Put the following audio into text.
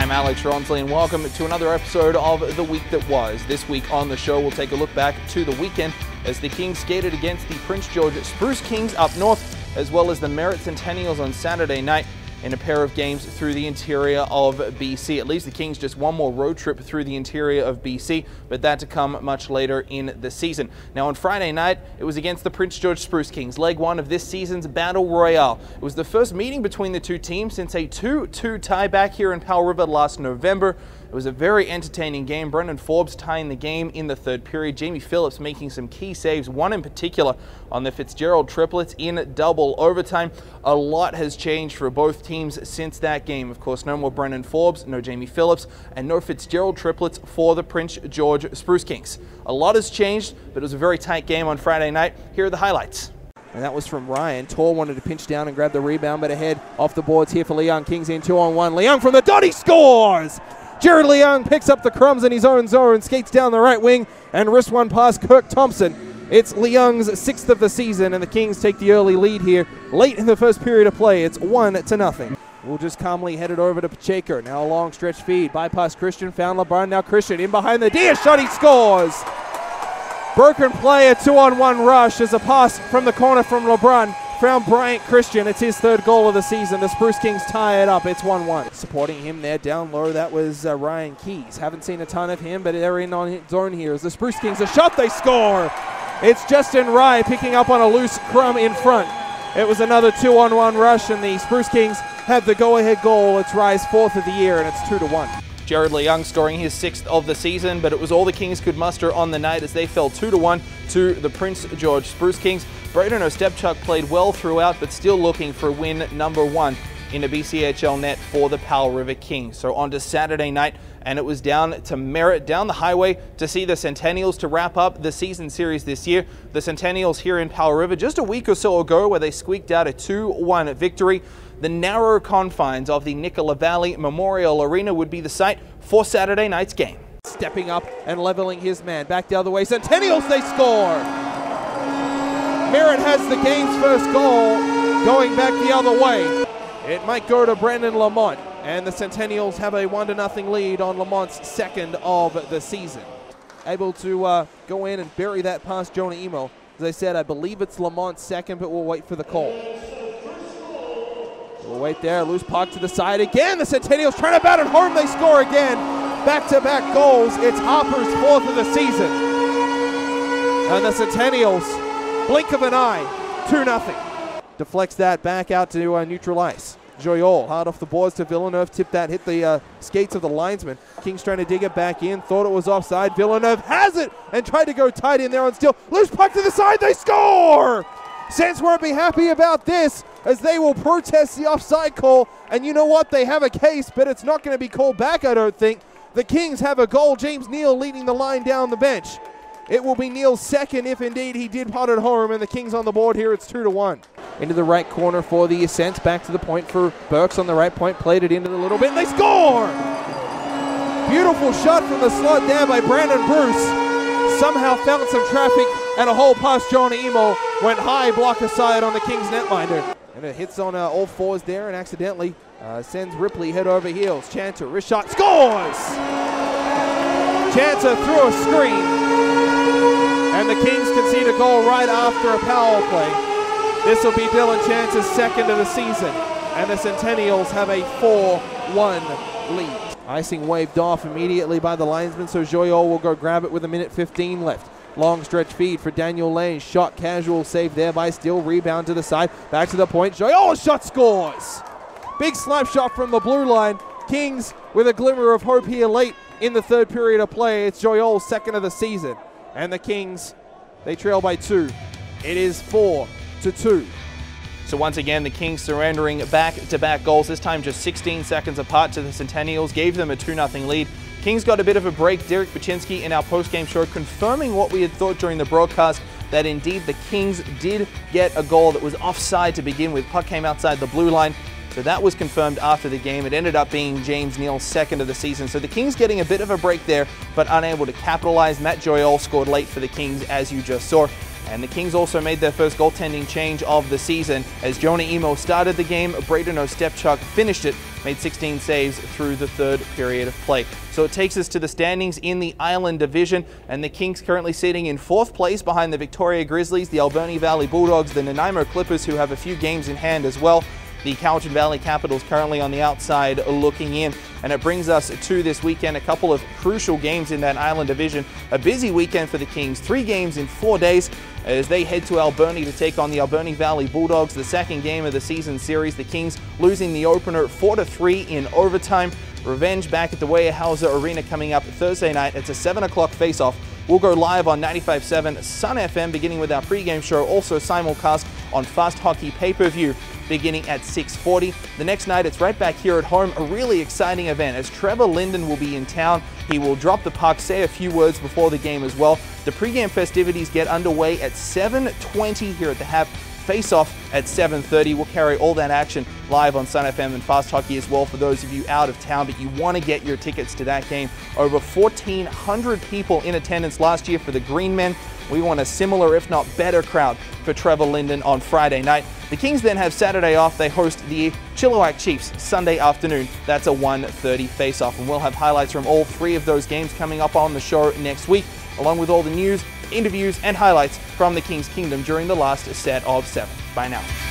I'm Alex Ronsley, and welcome to another episode of The Week That Was. This week on the show, we'll take a look back to the weekend as the Kings skated against the Prince George Spruce Kings up north, as well as the Merritt Centennials on Saturday night in a pair of games through the interior of BC. It leaves the Kings just one more road trip through the interior of BC, but that to come much later in the season. Now on Friday night, it was against the Prince George Spruce Kings, leg one of this season's Battle Royale. It was the first meeting between the two teams since a 2-2 tie back here in Powell River last November. It was a very entertaining game. Brendan Forbes tying the game in the third period. Jamie Phillips making some key saves, one in particular on the Fitzgerald triplets in double overtime. A lot has changed for both teams since that game. Of course, no more Brendan Forbes, no Jamie Phillips, and no Fitzgerald triplets for the Prince George Spruce Kings. A lot has changed, but it was a very tight game on Friday night. Here are the highlights. And that was from Ryan. Tor wanted to pinch down and grab the rebound, but ahead off the boards here for Leung. Kings in 2-on-1. Leung from the dot, he scores! Jared Leung picks up the crumbs in his own zone, skates down the right wing, and wrists one past Kirk Thompson. It's Leung's sixth of the season, and the Kings take the early lead here late in the first period of play. It's 1-0. We'll just calmly head it over to Pacheco. Now a long stretch feed. Bypass Christian, found LeBron. Now Christian in behind the D. A shot, he scores! Broken play, a 2-on-1 rush as a pass from the corner from LeBron. Found Bryant Christian. It's his third goal of the season. The Spruce Kings tie it up. It's 1-1. Supporting him there down low, that was Ryan Keys. Haven't seen a ton of him, but they're in on his zone here. As the Spruce Kings, a shot, they score! It's Justin Rye picking up on a loose crumb in front. It was another 2-on-1 rush, and the Spruce Kings have the go-ahead goal. It's Rye's fourth of the year, and it's 2-1. Jared Leung scoring his sixth of the season, but it was all the Kings could muster on the night as they fell 2-1 to the Prince George Spruce Kings. Braden Ostepchuk played well throughout, but still looking for win number one in the BCHL net for the Powell River Kings. So on to Saturday night, and it was down to Merritt, down the highway to see the Centennials to wrap up the season series this year. The Centennials here in Powell River just a week or so ago where they squeaked out a 2-1 victory. The narrow confines of the Nicola Valley Memorial Arena would be the site for Saturday night's game. Stepping up and leveling his man. Back the other way. Centennials, they score! Merritt has the game's first goal going back the other way. It might go to Brandon Lamont, and the Centennials have a 1-0 lead on Lamont's second of the season. Able to go in and bury that past Jonah Emo. As I said, I believe it's Lamont's second, but we'll wait for the call. We'll wait there. Loose puck to the side again. The Centennials trying to bat it home. They score again. Back-to-back goals. It's Harper's fourth of the season. And the Centennials, blink of an eye, 2-0. Deflects that back out to neutral ice. Joyol hard off the boards to Villeneuve. Tipped that, hit the skates of the linesman. Kings trying to dig it back in. Thought it was offside. Villeneuve has it and tried to go tight in there on still. Loose puck to the side. They score! Sens won't be happy about this as they will protest the offside call. And you know what? They have a case, but it's not going to be called back, I don't think. The Kings have a goal. James Neal leading the line down the bench. It will be Neal's second if indeed he did pot it home, and the Kings on the board here. It's 2-1. Into the right corner for the Ascents. Back to the point for Burks on the right point. Played it into the little bit, and they score! Beautiful shot from the slot there by Brandon Bruce. Somehow found some traffic, and a hole past Jonah Emo went high, block aside on the Kings netminder. And it hits on all fours there and accidentally sends Ripley head over heels. Chanter, wrist shot, scores! Chanter through a screen. And the Kings concede a goal right after a power play. This will be Dylan Chance's second of the season. And the Centennials have a 4-1 lead. Icing waved off immediately by the linesman, so Joyol will go grab it with 1:15 left. Long stretch feed for Daniel Lane. Shot casual save there by Steele. Rebound to the side. Back to the point. Joyol, shot scores! Big slap shot from the blue line. Kings with a glimmer of hope here late in the third period of play. It's Joyol's second of the season. And the Kings, they trail by 2. It is 4-2. So once again, the Kings surrendering back-to-back goals, this time just 16 seconds apart to the Centennials, gave them a 2-0 lead. Kings got a bit of a break. Derek Baczynski in our post-game show confirming what we had thought during the broadcast, that indeed the Kings did get a goal that was offside to begin with. Puck came outside the blue line. So that was confirmed after the game. It ended up being James Neal's second of the season. So the Kings getting a bit of a break there, but unable to capitalize. Matt Joyol scored late for the Kings, as you just saw. And the Kings also made their first goaltending change of the season as Jonah Emo started the game. Braden Ostepchuk finished it made 16 saves through the third period of play. So it takes us to the standings in the Island Division, and the Kings currently sitting in 4th place behind the Victoria Grizzlies, the Albany Valley Bulldogs, the Nanaimo Clippers, who have a few games in hand as well. The Cowichan Valley Capitals currently on the outside looking in. And it brings us to this weekend, a couple of crucial games in that Island Division. A busy weekend for the Kings, 3 games in 4 days as they head to Albany to take on the Albany Valley Bulldogs, the second game of the season series. The Kings losing the opener 4-3 in overtime. Revenge back at the Weyerhaeuser Arena coming up Thursday night. It's a 7 o'clock face-off. We'll go live on 95.7 Sun FM, beginning with our pregame show, also simulcast on Fast Hockey pay-per-view, beginning at 6:40. The next night, it's right back here at home, a really exciting event as Trevor Linden will be in town. He will drop the puck, say a few words before the game as well. The pregame festivities get underway at 7:20 here at the HAP. Face-off at 7:30. We'll carry all that action live on Sun FM and Fast Hockey as well for those of you out of town, but you want to get your tickets to that game. Over 1,400 people in attendance last year for the Green Men. We want a similar, if not better, crowd for Trevor Linden on Friday night. The Kings then have Saturday off. They host the Chilliwack Chiefs Sunday afternoon. That's a 1:30 face-off, and we'll have highlights from all 3 of those games coming up on the show next week, along with all the news, interviews, and highlights from the Kings Kingdom during the last set of 7. Bye now.